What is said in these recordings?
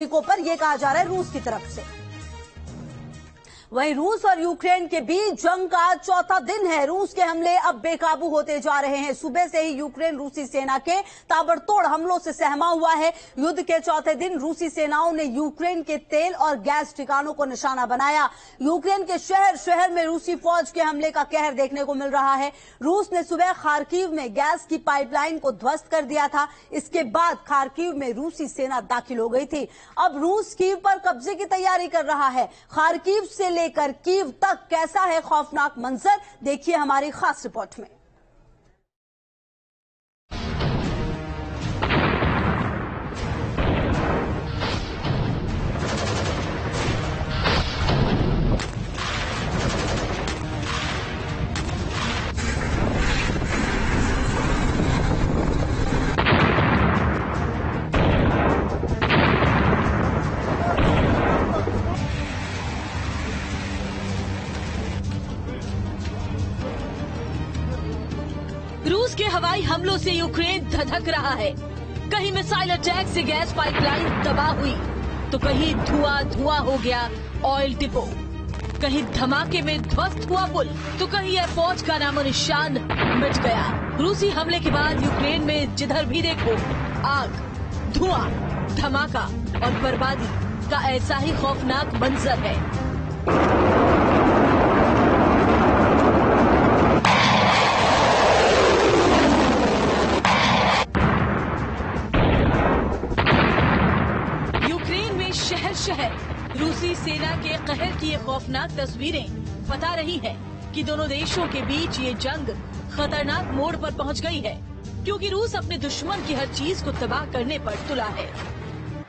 पर यह कहा जा रहा है रूस की तरफ से। वहीं रूस और यूक्रेन के बीच जंग का चौथा दिन है। रूस के हमले अब बेकाबू होते जा रहे हैं। सुबह से ही यूक्रेन रूसी सेना के ताबड़तोड़ हमलों से सहमा हुआ है। युद्ध के चौथे दिन रूसी सेनाओं ने यूक्रेन के तेल और गैस ठिकानों को निशाना बनाया। यूक्रेन के शहर शहर में रूसी फौज के हमले का कहर देखने को मिल रहा है। रूस ने सुबह खार्किव में गैस की पाइपलाइन को ध्वस्त कर दिया था। इसके बाद खार्किव में रूसी सेना दाखिल हो गई थी। अब रूस कीव पर कब्जे की तैयारी कर रहा है। खार्किव से लेकर कीव तक कैसा है खौफनाक मंजर, देखिए हमारी खास रिपोर्ट में। रूस के हवाई हमलों से यूक्रेन धधक रहा है। कहीं मिसाइल अटैक से गैस पाइपलाइन तबाह हुई, तो कहीं धुआं हो गया ऑयल डिपो। कहीं धमाके में ध्वस्त हुआ पुल, तो कहीं एयर फौज का नामो निशान मिट गया। रूसी हमले के बाद यूक्रेन में जिधर भी देखो आग, धुआं, धमाका और बर्बादी का ऐसा ही खौफनाक मंजर है। शहर शहर रूसी सेना के कहर की ये खौफनाक तस्वीरें बता रही हैं कि दोनों देशों के बीच ये जंग खतरनाक मोड़ पर पहुंच गई है, क्योंकि रूस अपने दुश्मन की हर चीज को तबाह करने पर तुला है।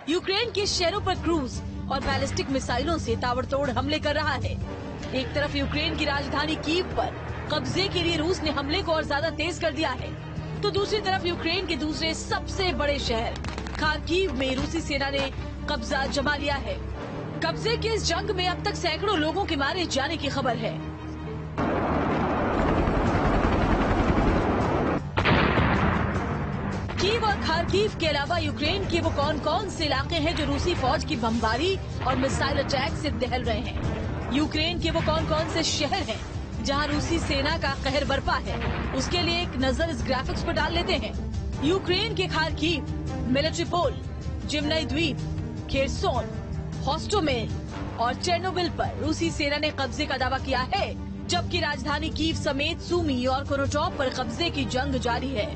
यूक्रेन के शहरों पर क्रूज और बैलिस्टिक मिसाइलों से ताबड़तोड़ हमले कर रहा है। एक तरफ यूक्रेन की राजधानी कीव पर कब्जे के लिए रूस ने हमले को और ज्यादा तेज कर दिया है, तो दूसरी तरफ यूक्रेन के दूसरे सबसे बड़े शहर खार्किव में रूसी सेना ने कब्जा जमा लिया है। कब्जे के इस जंग में अब तक सैकड़ों लोगों के मारे जाने की खबर है। कीव और खार्किव के अलावा यूक्रेन के वो कौन से इलाके हैं जो रूसी फौज की बमबारी और मिसाइल अटैक से दहल रहे हैं। यूक्रेन के वो कौन से शहर हैं जहां रूसी सेना का कहर बरपा है, उसके लिए एक नजर इस ग्राफिक्स पर डाल लेते हैं। यूक्रेन के खार्किव, मिलिट्रिपोल, जिमनाई द्वीप, खेरसोन, होस्टोमेल और चेर्नोबिल पर रूसी सेना ने कब्जे का दावा किया है, जबकि राजधानी कीव समेत सूमी और कोरोटॉप पर कब्जे की जंग जारी है।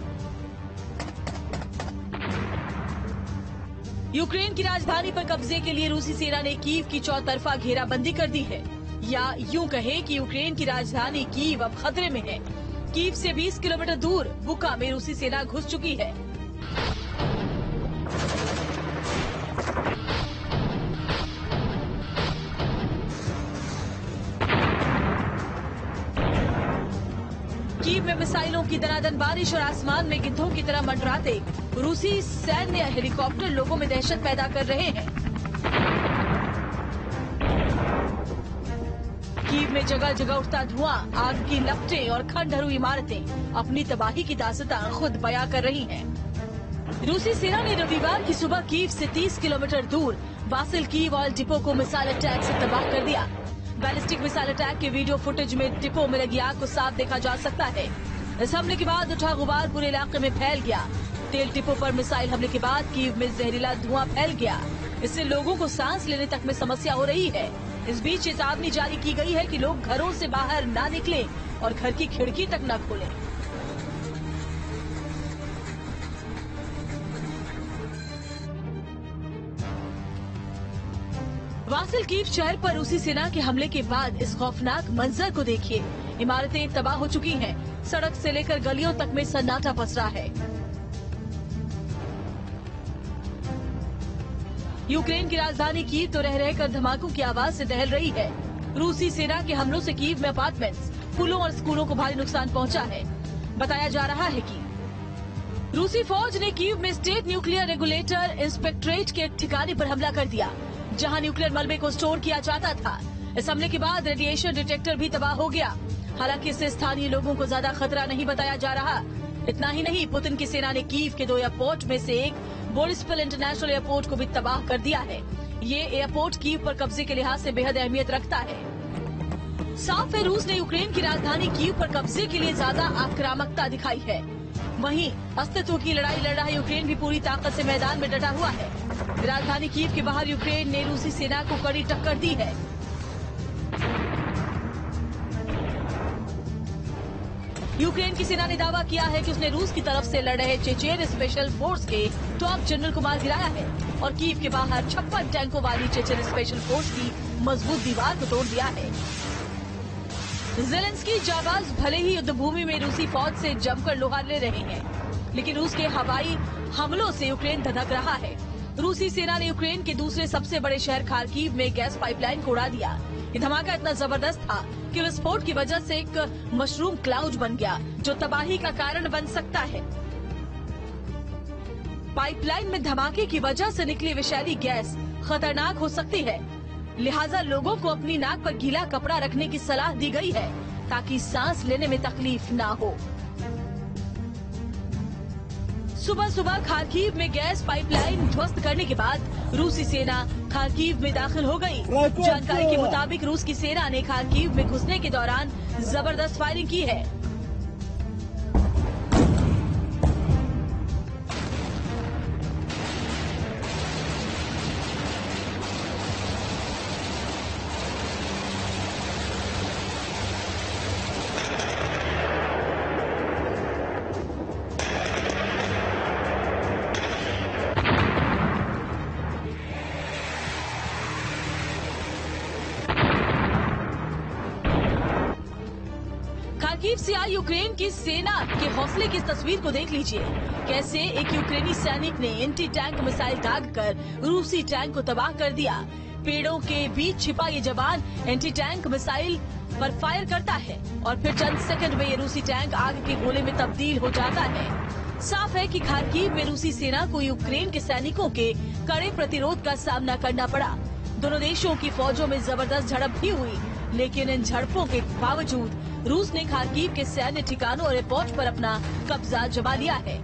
यूक्रेन की राजधानी पर कब्जे के लिए रूसी सेना ने कीव की चौतरफा घेराबंदी कर दी है, या यूं कहे कि यूक्रेन की राजधानी कीव अब खतरे में है। कीव से 20 किलोमीटर दूर बुका में रूसी सेना घुस चुकी है। कीव में मिसाइलों की दनादन बारिश और आसमान में गिद्धों की तरह मंडराते रूसी सैन्य हेलीकॉप्टर लोगों में दहशत पैदा कर रहे हैं। कीव में जगह जगह उठता धुआं, आग की लपटें और खंडहर इमारतें अपनी तबाही की दास्तां खुद बयां कर रही हैं। रूसी सेना ने रविवार की सुबह कीव से 30 किलोमीटर दूर वासिल कीव ऑयल डिपो को मिसाइल अटैक से तबाह कर दिया। बैलिस्टिक मिसाइल अटैक के वीडियो फुटेज में डिपो में लगी आग को साफ देखा जा सकता है। इस हमले के बाद उठा गुबार पूरे इलाके में फैल गया। तेल डिपो पर मिसाइल हमले के बाद कीव में जहरीला धुआं फैल गया। इससे लोगों को सांस लेने तक में समस्या हो रही है। इस बीच चेतावनी जारी की गई है कि लोग घरों से बाहर ना निकलें और घर की खिड़की तक न खोलें। वासिल कीव शहर पर रूसी सेना के हमले के बाद इस खौफनाक मंजर को देखिए। इमारतें तबाह हो चुकी हैं। सड़क से लेकर गलियों तक में सन्नाटा पसरा है। यूक्रेन की राजधानी कीव तो रह रहकर धमाकों की आवाज से दहल रही है। रूसी सेना के हमलों से कीव में अपार्टमेंट्स, पुलों और स्कूलों को भारी नुकसान पहुंचा है। बताया जा रहा है कि रूसी फौज ने कीव में स्टेट न्यूक्लियर रेगुलेटर इंस्पेक्टरेट के ठिकाने पर हमला कर दिया, जहां न्यूक्लियर मलबे को स्टोर किया जाता था। इस हमले के बाद रेडिएशन डिटेक्टर भी तबाह हो गया। हालांकि इससे स्थानीय लोगों को ज्यादा खतरा नहीं बताया जा रहा। इतना ही नहीं, पुतिन की सेना ने कीव के 2 एयरपोर्ट में से एक बोरिस्पल इंटरनेशनल एयरपोर्ट को भी तबाह कर दिया है। ये एयरपोर्ट कीव पर कब्जे के लिहाज से बेहद अहमियत रखता है। साफ है, रूस ने यूक्रेन की राजधानी कीव पर कब्जे के लिए ज्यादा आक्रामकता दिखाई है। वहीं अस्तित्व की लड़ाई लड़ रहा यूक्रेन भी पूरी ताकत से मैदान में डटा हुआ है। राजधानी कीव के बाहर यूक्रेन ने रूसी सेना को कड़ी टक्कर दी है। यूक्रेन की सेना ने दावा किया है कि उसने रूस की तरफ से लड़ रहे चेचेन स्पेशल फोर्स के टॉप जनरल को मार गिराया है और कीव के बाहर 56 टैंकों वाली चेचेन स्पेशल फोर्स की मजबूत दीवार को तोड़ दिया है। ज़ेलेंस्की जाबाज भले ही युद्ध भूमि में रूसी फौज से जमकर लोहा ले रहे हैं, लेकिन रूस के हवाई हमलों से यूक्रेन धधक रहा है। रूसी सेना ने यूक्रेन के दूसरे सबसे बड़े शहर खार्किव में गैस पाइपलाइन को उड़ा दिया। ये धमाका इतना जबरदस्त था कि विस्फोट की वजह से एक मशरूम क्लाउड बन गया, जो तबाही का कारण बन सकता है। पाइपलाइन में धमाके की वजह से निकली विषैली गैस खतरनाक हो सकती है, लिहाजा लोगों को अपनी नाक पर गीला कपड़ा रखने की सलाह दी गई है ताकि सांस लेने में तकलीफ ना हो। सुबह सुबह खार्किव में गैस पाइपलाइन ध्वस्त करने के बाद रूसी सेना खार्किव में दाखिल हो गई। जानकारी के मुताबिक रूस की सेना ने खार्किव में घुसने के दौरान जबरदस्त फायरिंग की है। खार्किव से आई यूक्रेन की सेना के हौसले की इस तस्वीर को देख लीजिए। कैसे एक यूक्रेनी सैनिक ने एंटी टैंक मिसाइल दागकर रूसी टैंक को तबाह कर दिया। पेड़ों के बीच छिपा ये जवान एंटी टैंक मिसाइल पर फायर करता है और फिर चंद सेकंड में ये रूसी टैंक आग के गोले में तब्दील हो जाता है। साफ है कि खार्किव में रूसी सेना को यूक्रेन के सैनिकों के कड़े प्रतिरोध का सामना करना पड़ा। दोनों देशों की फौजों में जबरदस्त झड़प भी हुई, लेकिन इन झड़पों के बावजूद रूस ने खार्किव के सैन्य ठिकानों और एयरपोर्ट पर अपना कब्जा जमा लिया है।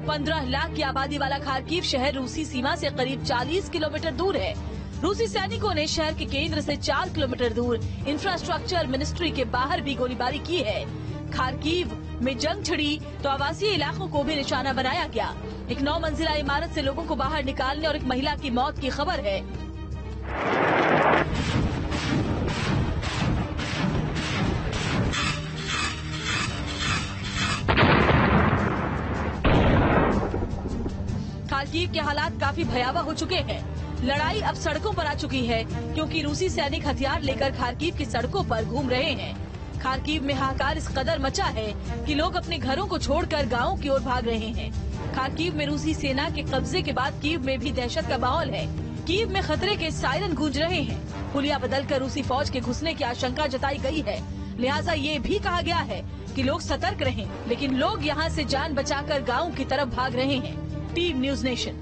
पंद्रह लाख की आबादी वाला खार्किव शहर रूसी सीमा से करीब 40 किलोमीटर दूर है। रूसी सैनिकों ने शहर के केंद्र से 4 किलोमीटर दूर इंफ्रास्ट्रक्चर मिनिस्ट्री के बाहर भी गोलीबारी की है। खार्किव में जंग छिड़ी तो आवासीय इलाकों को भी निशाना बनाया गया। एक 9 मंजिला इमारत से लोगों को बाहर निकालने और एक महिला की मौत की खबर है। खार्किव के हालात काफी भयावह हो चुके हैं। लड़ाई अब सड़कों पर आ चुकी है क्योंकि रूसी सैनिक हथियार लेकर खार्किव की सड़कों पर घूम रहे हैं। खार्किव में हाहाकार इस कदर मचा है कि लोग अपने घरों को छोड़कर गांवों की ओर भाग रहे हैं। खार्किव में रूसी सेना के कब्जे के बाद कीव में भी दहशत का माहौल है। कीव में खतरे के सायरन गूंज रहे हैं। पुलिया बदलकर रूसी फौज के घुसने की आशंका जताई गई है, लिहाजा ये भी कहा गया है कि लोग सतर्क रहें, लेकिन लोग यहाँ से जान बचाकर गाँव की तरफ भाग रहे हैं। Team news nation.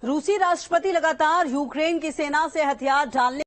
रूसी राष्ट्रपति लगातार यूक्रेन की सेना से हथियार डालने